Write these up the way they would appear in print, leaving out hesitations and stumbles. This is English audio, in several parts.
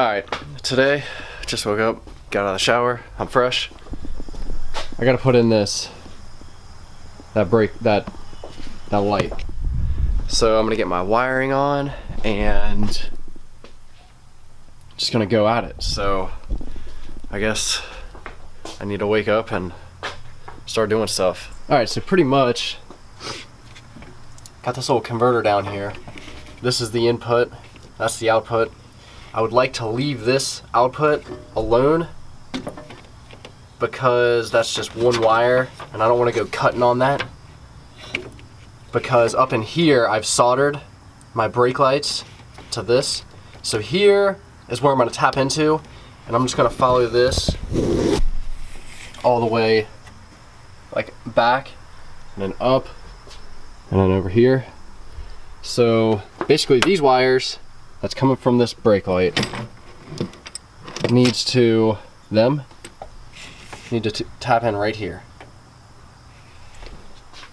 Alright, today, just woke up, got out of the shower, I'm fresh. I gotta put in that light. So I'm gonna get my wiring on and just gonna go at it. So I guess I need to wake up and start doing stuff. Alright, so pretty much got this little converter down here. This is the input, that's the output. I would like to leave this output alone because that's just one wire and I don't want to go cutting on that, because up in here I've soldered my brake lights to this. So here is where I'm going to tap into, and I'm just going to follow this all the way like back and then up and then over here. So basically these wires that's coming from this brake light need to tap in right here.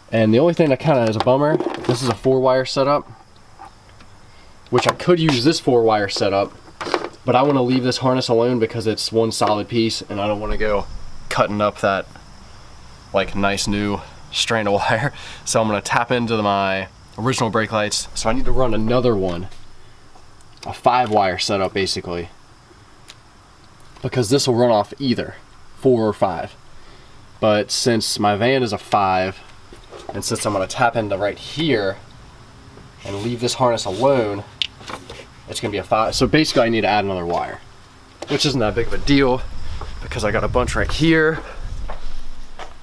And the only thing that kind of is a bummer, this is a 4-wire setup, which I could use this 4-wire setup, but I want to leave this harness alone because it's one solid piece and I don't want to go cutting up that like nice new strand of wire. So I'm going to tap into my original brake lights. So I need to run another one, a 5-wire setup basically, because this will run off either 4 or 5. But since my van is a 5, and since I'm going to tap into right here and leave this harness alone, it's going to be a 5. So basically I need to add another wire, which isn't that big of a deal because I got a bunch right here.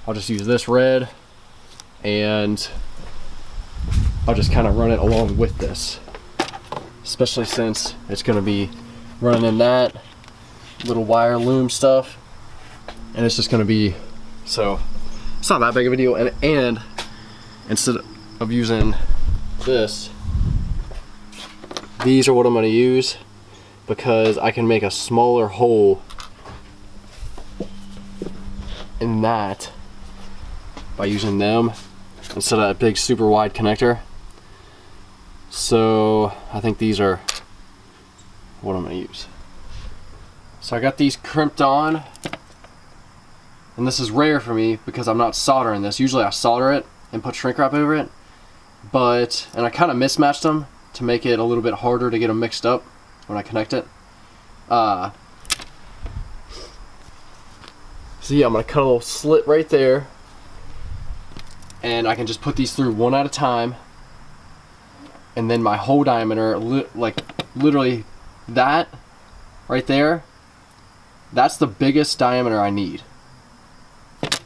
I'll just use this red and I'll just kind of run it along with this, especially since it's going to be running in that little wire loom stuff, and it's just going to be, so it's not that big of a deal. And instead of using this, these are what I'm going to use, because I can make a smaller hole in that by using them instead of that big super wide connector. So I think these are what I'm going to use. So I got these crimped on, and this is rare for me because I'm not soldering this. Usually I solder it and put shrink wrap over it, and I kind of mismatched them to make it a little bit harder to get them mixed up when I connect it. So yeah, I'm going to cut a little slit right there, and I can just put these through one at a time, and then my hole diameter, like literally that right there, that's the biggest diameter I need.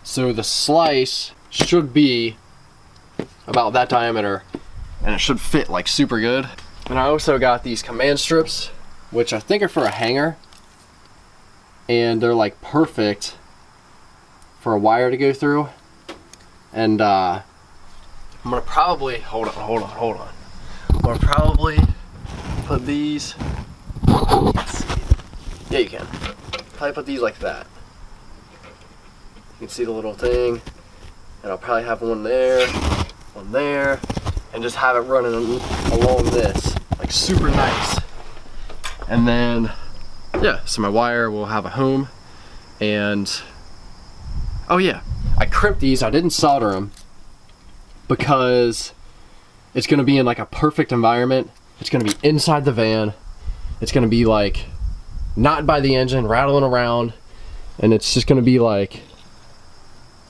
So the slice should be about that diameter, and it should fit like super good. And I also got these command strips, which I think are for a hanger, and they're like perfect for a wire to go through. And I'm gonna probably hold on. I'm gonna probably put these. Yeah, you can. Probably put these like that. You can see the little thing, and I'll probably have one there, and just have it running along this, like super nice. And then, yeah, so my wire will have a home, and oh yeah, I crimped these. I didn't solder them because it's gonna be in like a perfect environment. It's gonna be inside the van. It's gonna be like not by the engine, rattling around, and it's just gonna be like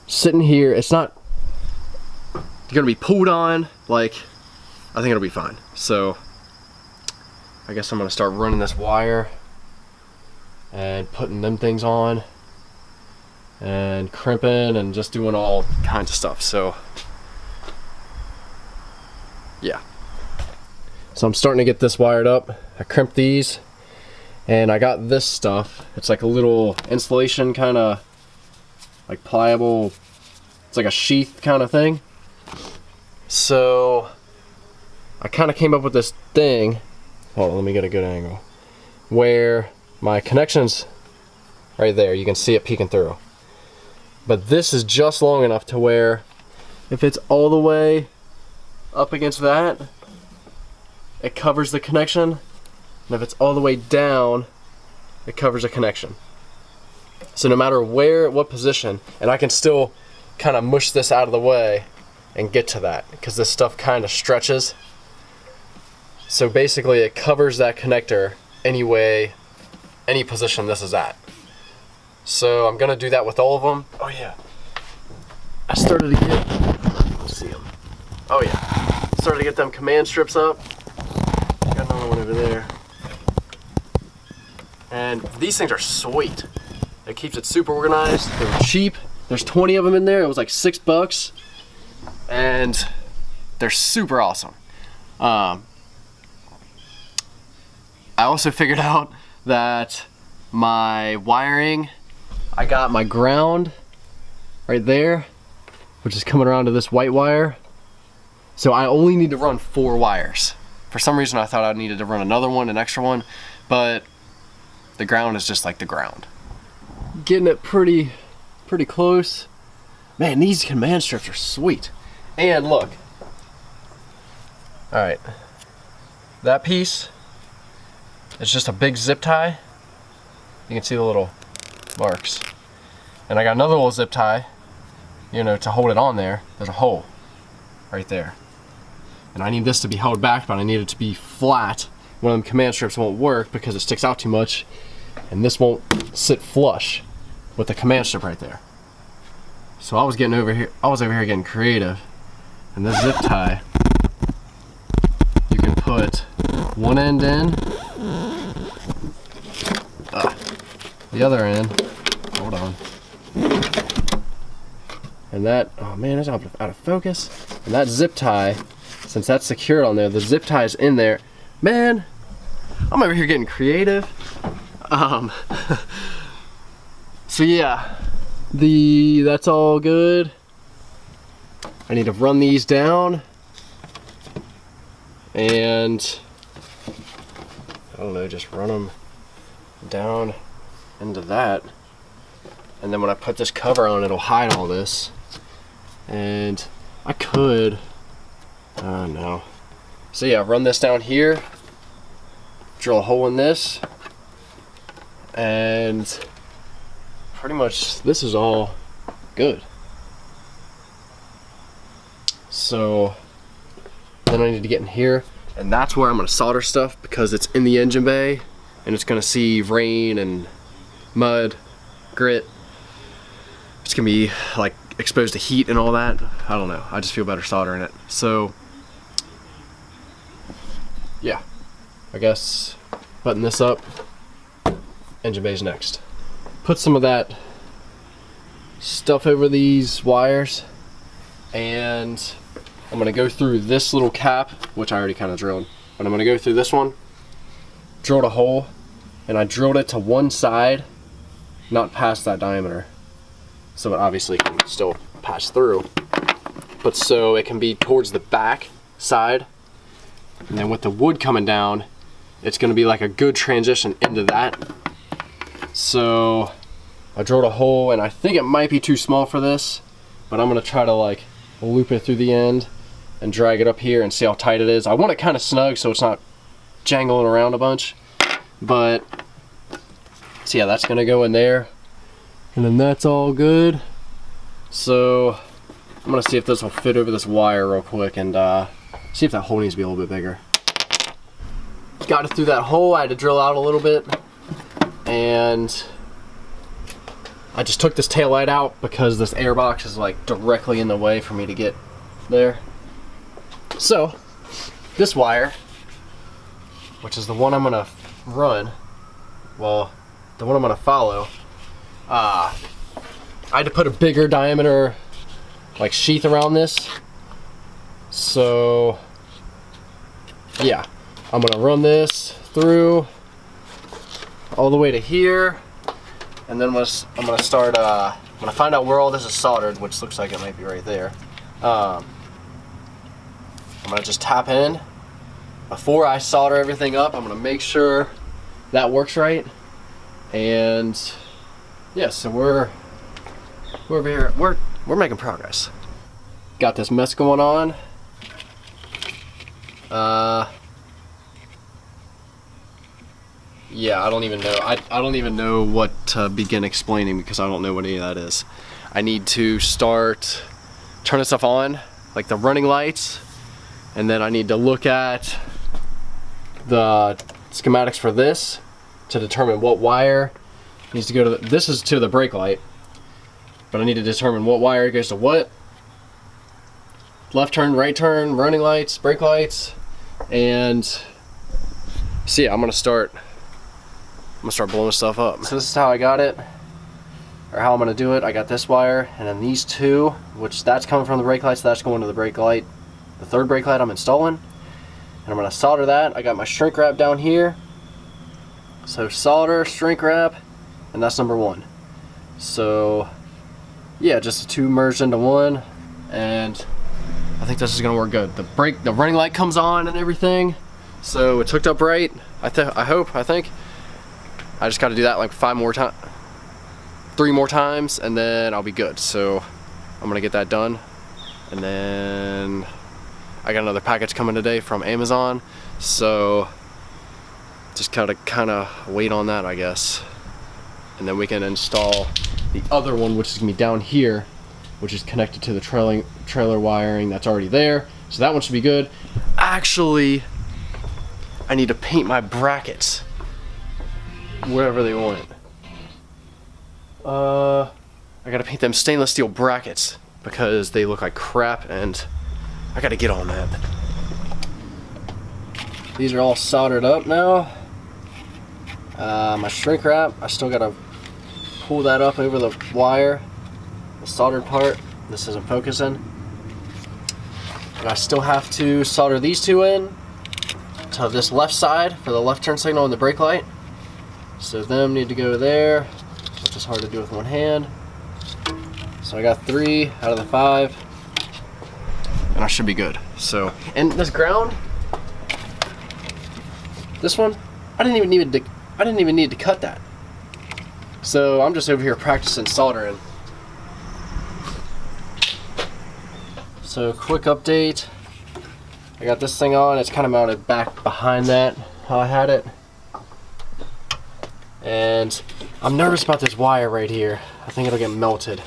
sitting here. It's not gonna be pulled on. Like, I think it'll be fine. So I guess I'm gonna start running this wire and putting them things on and crimping and just doing all kinds of stuff. So yeah, so I'm starting to get this wired up. I crimped these, and I got this stuff. It's like a little insulation kind of like pliable, it's like a sheath kind of thing. So I kind of came up with this thing. Hold on, let me get a good angle where my connections right there, you can see it peeking through. But this is just long enough to where if it's all the way up against that, it covers the connection. And if it's all the way down, it covers a connection. So no matter what position, and I can still kind of mush this out of the way and get to that because this stuff kind of stretches. So basically it covers that connector any position this is at. So I'm gonna do that with all of them. Oh yeah. I started to get, let's see them. Oh yeah. Started to get them command strips up. Got another one over there. And these things are sweet. It keeps it super organized. They're cheap. There's 20 of them in there. It was like $6. And they're super awesome. I also figured out that my wiring, I got my ground right there, which is coming around to this white wire. So I only need to run 4 wires. For some reason I thought I needed to run another one, an extra one, but the ground is just like the ground. Getting it pretty close. Man, these command strips are sweet. And look. All right, that piece is just a big zip tie. You can see the little marks. And I got another little zip tie, you know, to hold it on there. There's a hole right there. And I need this to be held back, but I need it to be flat. One of them command strips won't work because it sticks out too much, and this won't sit flush with the command strip right there. So I was over here getting creative. And this zip tie, you can put one end in, the other end, hold on. And that, oh man, it's out of focus. And that zip tie, since that's secured on there, the zip tie is in there. Man, I'm over here getting creative. So yeah, that's all good. I need to run these down and I don't know, just run them down into that. And then when I put this cover on, it'll hide all this. And I could, no. So yeah, run this down here, drill a hole in this, and pretty much this is all good. So then I need to get in here, and that's where I'm gonna solder stuff because it's in the engine bay and it's gonna see rain and mud, grit. It's gonna be like exposed to heat and all that. I don't know, I just feel better soldering it. So yeah, I guess button this up, engine bay's next. Put some of that stuff over these wires, and I'm gonna go through this little cap, which I already kind of drilled, but I'm gonna go through this one, drilled a hole, and I drilled it to one side, not past that diameter, so it obviously can still pass through, but so it can be towards the back side, and then with the wood coming down, it's gonna be like a good transition into that. So I drilled a hole, and I think it might be too small for this, but I'm gonna try to like loop it through the end and drag it up here and see how tight it is. I want it kind of snug so it's not jangling around a bunch, but so yeah, that's gonna go in there, and then that's all good. So I'm gonna see if this will fit over this wire real quick and see if that hole needs to be a little bit bigger. Got it through that hole. I had to drill out a little bit, and I just took this tail light out because this air box is like directly in the way for me to get there. So this wire, which is the one I'm gonna run, well, the one I'm gonna follow, I had to put a bigger diameter like sheath around this. So yeah, I'm gonna run this through all the way to here, and then I'm gonna start, I'm gonna find out where all this is soldered, which looks like it might be right there. I'm gonna just tap in. Before I solder everything up, I'm gonna make sure that works right. And yeah, so we're over here, we're making progress. Got this mess going on. yeah, I don't even know. I don't even know what to begin explaining because I don't know what any of that is. I need to turn this stuff on, like the running lights, and then I need to look at the schematics for this to determine what wire needs to go to this is to the brake light, but I need to determine what wire goes to what. Left turn, right turn, running lights, brake lights, and so yeah, I'm gonna start blowing stuff up. So this is how I got it, or how I'm gonna do it. I got this wire, and then these two, which that's coming from the brake lights, that's going to the brake light, the third brake light I'm installing. And I'm gonna solder that. I got my shrink wrap down here. So solder, shrink wrap, and that's number one. So yeah, just the two merged into one, and I think this is gonna work good. The running light comes on and everything, so it's hooked up right. I think. I just got to do that like 3 more times, and then I'll be good. So I'm gonna get that done, and then I got another package coming today from Amazon, so just kind of wait on that, I guess, and then we can install the other one, which is gonna be down here, which is connected to the trailer wiring that's already there. So that one should be good. Actually, I need to paint my brackets wherever they want. I gotta paint them stainless steel brackets because they look like crap, and I gotta get on that. These are all soldered up now. My shrink wrap, I still gotta pull that up over the wire, the soldered part. This isn't focusing. And I still have to solder these two in to this left side for the left turn signal and the brake light. So them need to go there, which is hard to do with one hand. So I got 3 out of the 5, and I should be good. So, and this ground, this one, I didn't even need to cut that. So I'm just over here practicing soldering. So quick update. I got this thing on. It's kind of mounted back behind that, how I had it. And I'm nervous about this wire right here. I think it'll get melted.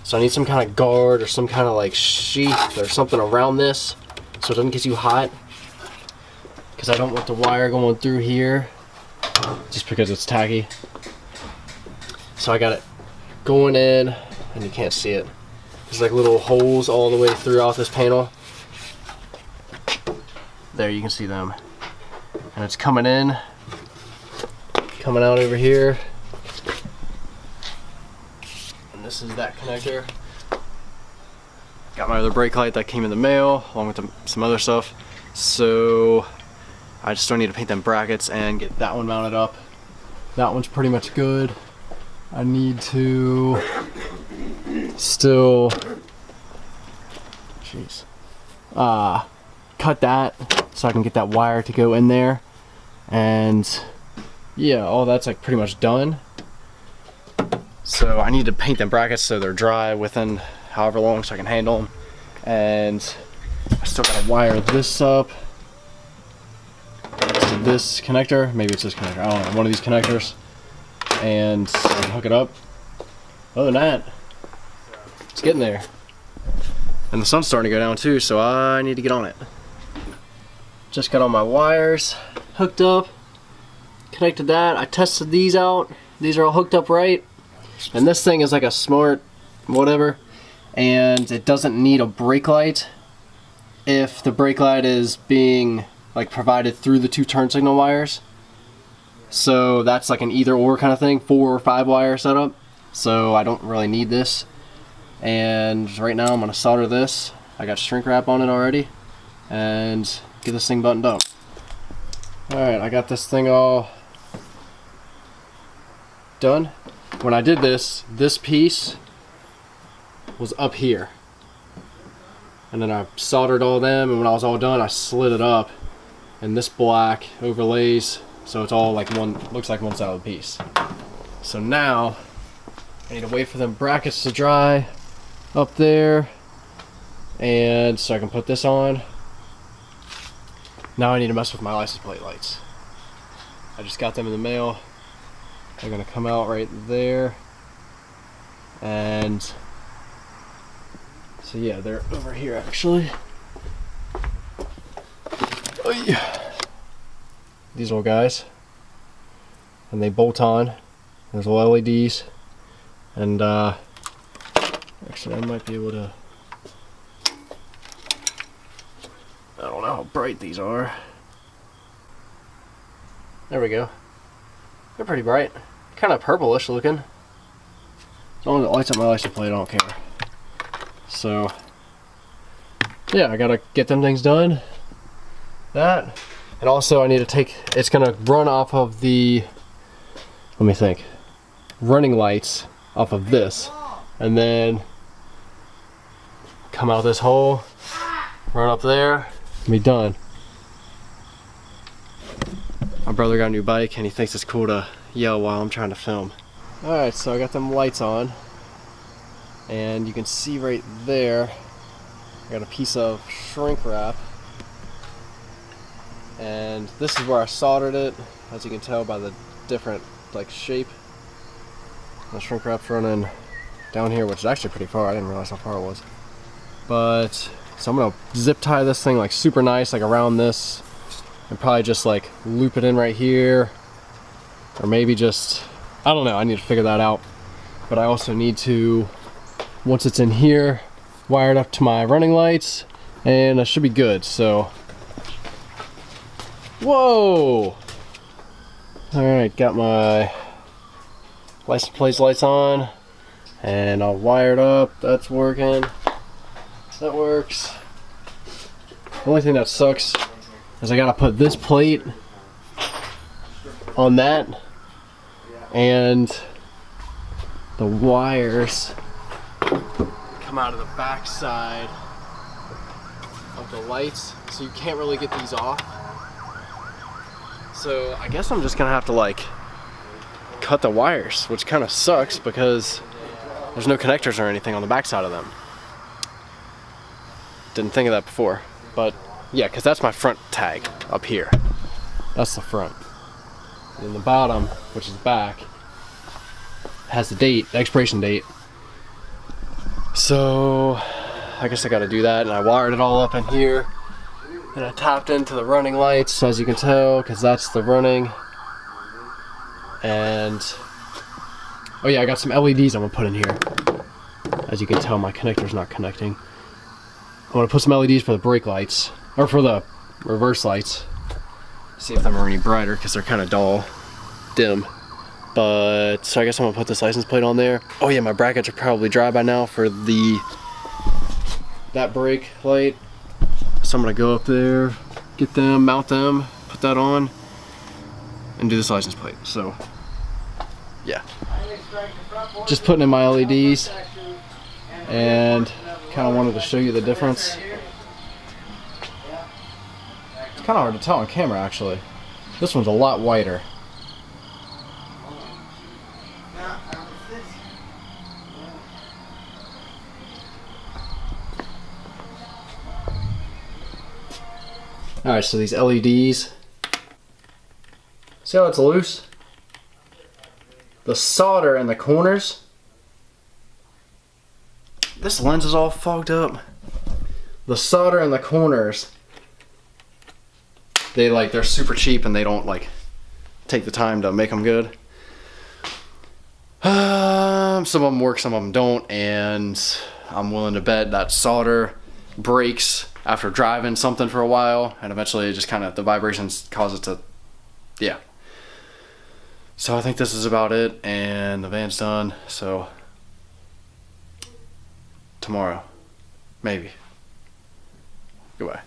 So I need some kind of guard or some kind of like sheath or something around this so it doesn't get too hot. Because I don't want the wire going through here just because it's tacky. So I got it going in, and you can't see it. There's like little holes all the way throughout this panel. There, you can see them. And it's coming in, coming out over here. And this is that connector. Got my other brake light that came in the mail, along with some other stuff. So I just still need to paint them brackets and get that one mounted up. That one's pretty much good. I need to still, cut that so I can get that wire to go in there. And yeah, all that's like pretty much done. So I need to paint them brackets so they're dry within however long so I can handle them. And I still gotta wire this up to this connector. Maybe it's this connector, I don't know, one of these connectors. And hook it up. Other than that, it's getting there. And the sun's starting to go down too, so I need to get on it. Just got all my wires hooked up, connected that. I tested these out. These are all hooked up right. And this thing is like a smart whatever, and it doesn't need a brake light if the brake light is being like provided through the 2 turn signal wires. So that's like an either or kind of thing, 4 or 5 wire setup. So I don't really need this. And right now I'm gonna solder this. I got shrink wrap on it already, and get this thing buttoned up. Alright, I got this thing all done. When I did this piece was up here. And then I soldered all them, and when I was all done, I slid it up. And this black overlays, so it's all like one, looks like one solid piece. So now, I need to wait for them brackets to dry up there, and so I can put this on. Now I need to mess with my license plate lights. I just got them in the mail. They're gonna come out right there. And so yeah, they're over here actually. Oh yeah. These little guys. And they bolt on. There's little LEDs. And actually I might be able to, I don't know how bright these are. There we go. They're pretty bright. Kind of purplish looking. As long as it lights up my license plate, I don't care. So, yeah, I gotta get them things done. That. And also I need to take, it's gonna run off of the, let me think, running lights off of this. And then come out this hole, run up there, and be done. My brother got a new bike and he thinks it's cool to yell while I'm trying to film. Alright, so I got them lights on. And you can see right there, I got a piece of shrink wrap. And this is where I soldered it, as you can tell by the different like shape. The shrink wrap's running down here, which is actually pretty far. I didn't realize how far it was. But, so I'm gonna zip tie this thing like super nice, like around this. And probably just like loop it in right here, or maybe just, I don't know, I need to figure that out. But I also need to, once it's in here, wire it up to my running lights, and it should be good. So, whoa! Alright, got my license plate lights on, and I'll wire it up. That's working. That works. The only thing that sucks is I gotta put this plate on that, and the wires come out of the back side of the lights, so you can't really get these off. So I guess I'm just gonna have to like cut the wires, which kind of sucks because there's no connectors or anything on the back side of them. Didn't think of that before, but yeah, because that's my front tag up here. That's the front. And the bottom, which is back, has the date, the expiration date. So I guess I got to do that, and I wired it all up in here. And I tapped into the running lights, as you can tell, because that's the running. And oh yeah, I got some LEDs I'm gonna put in here. As you can tell, my connector's not connecting. I'm gonna put some LEDs for the brake lights, or for the reverse lights. See if them are any brighter, because they're kind of dull, dim. But so I guess I'm gonna put this license plate on there. Oh yeah, my brackets are probably dry by now for that brake light. So I'm gonna go up there, get them, mount them, put that on, and do this license plate. So yeah, just putting in my LEDs, and kind of wanted to show you the difference. It's kind of hard to tell on camera actually. This one's a lot whiter. Alright, so these LEDs, see how it's loose? The solder in the corners, this lens is all fogged up. The solder in the corners, they're super cheap and they don't like take the time to make them good. Some of them work, some of them don't, and I'm willing to bet that solder breaks after driving something for a while, and eventually it just kind of, the vibrations cause it to, yeah. So I think this is about it, and the van's done, so tomorrow, maybe. Goodbye.